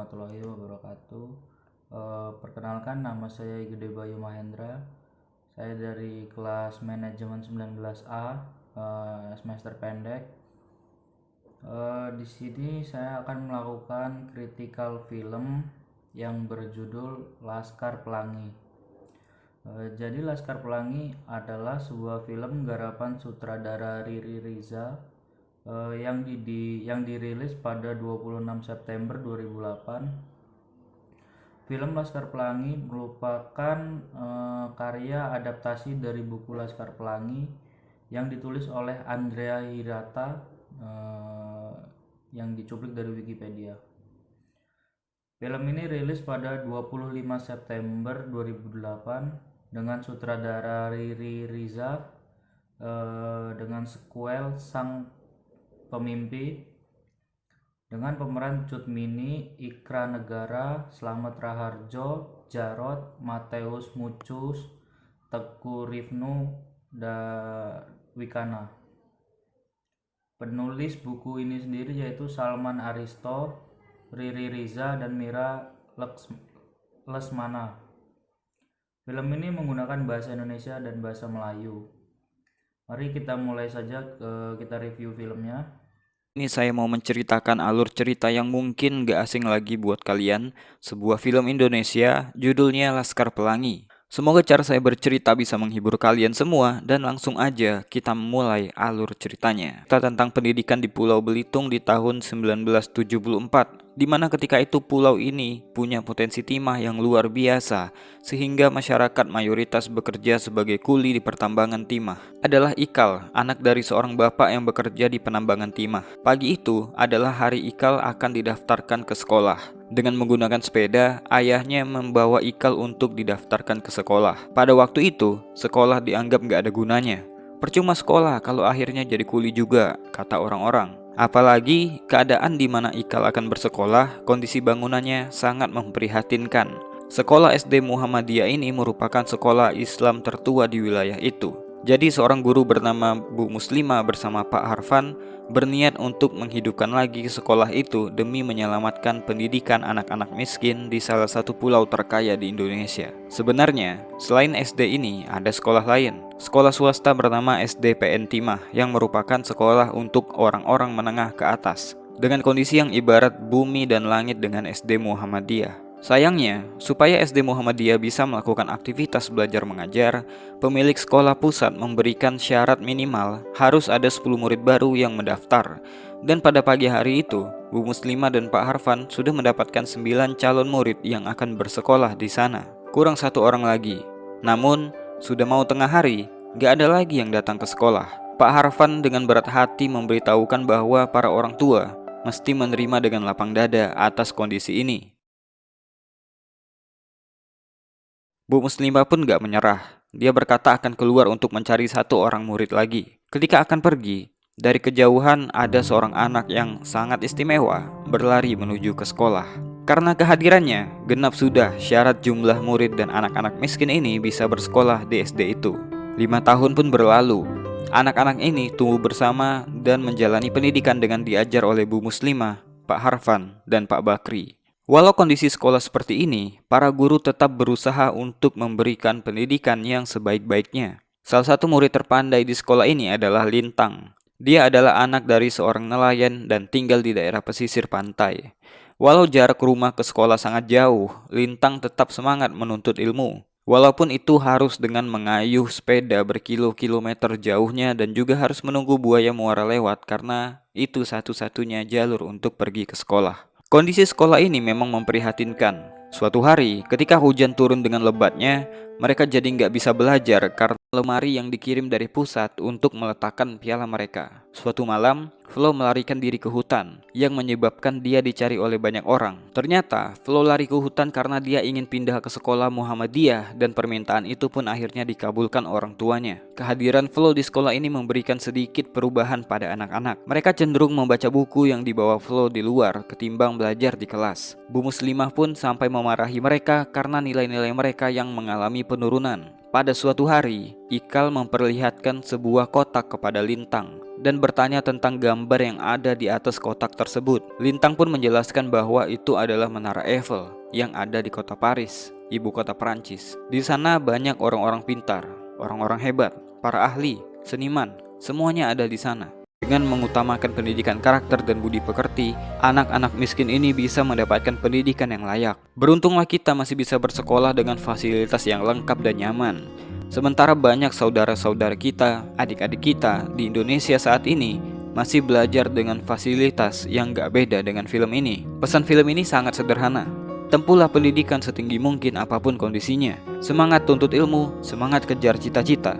warahmatullahi wabarakatuh. Perkenalkan, nama saya Gede Bayu Mahendra. Saya dari kelas manajemen 19A, semester pendek. Di sini saya akan melakukan critical film yang berjudul Laskar Pelangi. Jadi Laskar Pelangi adalah sebuah film garapan sutradara Riri Riza yang dirilis pada 26 September 2008. Film Laskar Pelangi merupakan karya adaptasi dari buku Laskar Pelangi yang ditulis oleh Andrea Hirata, yang dicuplik dari Wikipedia. Film ini rilis pada 25 September 2008 dengan sutradara Riri Riza, dengan sequel Sang Pemimpi dengan pemeran Cut Mini, Ikra Negara, Slamet Raharjo, Jarot, Mateus Mucus, Teguh Rifnu, dan Wikana. Penulis buku ini sendiri yaitu Salman Aristo, Riri Riza, dan Mira Lesmana. Film ini menggunakan bahasa Indonesia dan bahasa Melayu. Mari kita mulai saja, kita review filmnya. Ini saya mau menceritakan alur cerita yang mungkin gak asing lagi buat kalian. Sebuah film Indonesia, judulnya Laskar Pelangi. Semoga cara saya bercerita bisa menghibur kalian semua, dan langsung aja kita mulai alur ceritanya. Cerita tentang pendidikan di Pulau Belitung di tahun 1974, di mana ketika itu pulau ini punya potensi timah yang luar biasa, sehingga masyarakat mayoritas bekerja sebagai kuli di pertambangan timah. Adalah Ikal, anak dari seorang bapak yang bekerja di penambangan timah. Pagi itu adalah hari Ikal akan didaftarkan ke sekolah. Dengan menggunakan sepeda, ayahnya membawa Ikal untuk didaftarkan ke sekolah. Pada waktu itu, sekolah dianggap gak ada gunanya. Percuma sekolah kalau akhirnya jadi kuli juga, kata orang-orang. Apalagi keadaan di mana Ikal akan bersekolah, kondisi bangunannya sangat memprihatinkan. Sekolah SD Muhammadiyah ini merupakan sekolah Islam tertua di wilayah itu. Jadi seorang guru bernama Bu Muslimah bersama Pak Harfan berniat untuk menghidupkan lagi sekolah itu demi menyelamatkan pendidikan anak-anak miskin di salah satu pulau terkaya di Indonesia. Sebenarnya, selain SD ini ada sekolah lain. Sekolah swasta bernama SD PN Timah yang merupakan sekolah untuk orang-orang menengah ke atas, dengan kondisi yang ibarat bumi dan langit dengan SD Muhammadiyah. Sayangnya, supaya SD Muhammadiyah bisa melakukan aktivitas belajar mengajar, pemilik sekolah pusat memberikan syarat minimal harus ada 10 murid baru yang mendaftar. Dan pada pagi hari itu, Bu Muslimah dan Pak Harfan sudah mendapatkan 9 calon murid yang akan bersekolah di sana. Kurang 1 orang lagi. Namun, sudah mau tengah hari, gak ada lagi yang datang ke sekolah. Pak Harfan dengan berat hati memberitahukan bahwa para orang tua mesti menerima dengan lapang dada atas kondisi ini. Bu Muslimah pun gak menyerah. Dia berkata akan keluar untuk mencari 1 orang murid lagi. Ketika akan pergi, dari kejauhan ada seorang anak yang sangat istimewa berlari menuju ke sekolah. Karena kehadirannya, genap sudah syarat jumlah murid dan anak-anak miskin ini bisa bersekolah di SD itu. 5 tahun pun berlalu. Anak-anak ini tumbuh bersama dan menjalani pendidikan dengan diajar oleh Bu Muslimah, Pak Harfan, dan Pak Bakri. Walau kondisi sekolah seperti ini, para guru tetap berusaha untuk memberikan pendidikan yang sebaik-baiknya. Salah satu murid terpandai di sekolah ini adalah Lintang. Dia adalah anak dari seorang nelayan dan tinggal di daerah pesisir pantai. Walau jarak rumah ke sekolah sangat jauh, Lintang tetap semangat menuntut ilmu. Walaupun itu harus dengan mengayuh sepeda berkilo-kilometer jauhnya dan juga harus menunggu buaya muara lewat karena itu satu-satunya jalur untuk pergi ke sekolah. Kondisi sekolah ini memang memprihatinkan. Suatu hari, ketika hujan turun dengan lebatnya, mereka jadi nggak bisa belajar karena lemari yang dikirim dari pusat untuk meletakkan piala mereka. Suatu malam, Flo melarikan diri ke hutan, yang menyebabkan dia dicari oleh banyak orang. Ternyata, Flo lari ke hutan karena dia ingin pindah ke sekolah Muhammadiyah dan permintaan itu pun akhirnya dikabulkan orang tuanya. Kehadiran Flo di sekolah ini memberikan sedikit perubahan pada anak-anak. Mereka cenderung membaca buku yang dibawa Flo di luar ketimbang belajar di kelas. Bu Muslimah pun sampai memarahi mereka karena nilai-nilai mereka yang mengalami penurunan. Pada suatu hari, Ikal memperlihatkan sebuah kotak kepada Lintang. dan bertanya tentang gambar yang ada di atas kotak tersebut. Lintang pun menjelaskan bahwa itu adalah Menara Eiffel yang ada di kota Paris, ibu kota Prancis. Di sana banyak orang-orang pintar, orang-orang hebat, para ahli, seniman, semuanya ada di sana. Dengan mengutamakan pendidikan karakter dan budi pekerti, anak-anak miskin ini bisa mendapatkan pendidikan yang layak. Beruntunglah kita masih bisa bersekolah dengan fasilitas yang lengkap dan nyaman. Sementara banyak saudara-saudara kita, adik-adik kita di Indonesia saat ini masih belajar dengan fasilitas yang gak beda dengan film ini. Pesan film ini sangat sederhana. Tempuhlah pendidikan setinggi mungkin apapun kondisinya. Semangat tuntut ilmu, semangat kejar cita-cita.